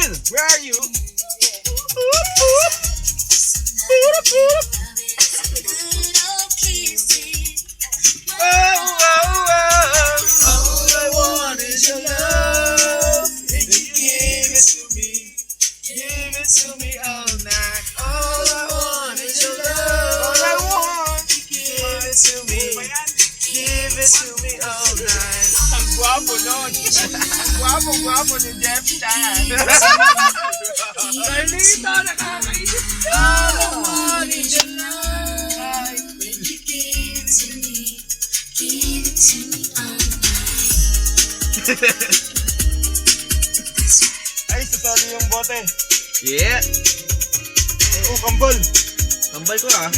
Will, where are you? All I want is your love. If you give it to me, give it to me all night. All I want is your love. All I want, give it to me, give it to me all night. Ang gwapo nun. Ang gwapo ni Jeff Chan. Carlito, nakakaisip ka. All I want is your love. When you give it to me, give it to me all night. Ay, tatalo yung bote. Yeah. Oh, kambal. Kambal ko ah.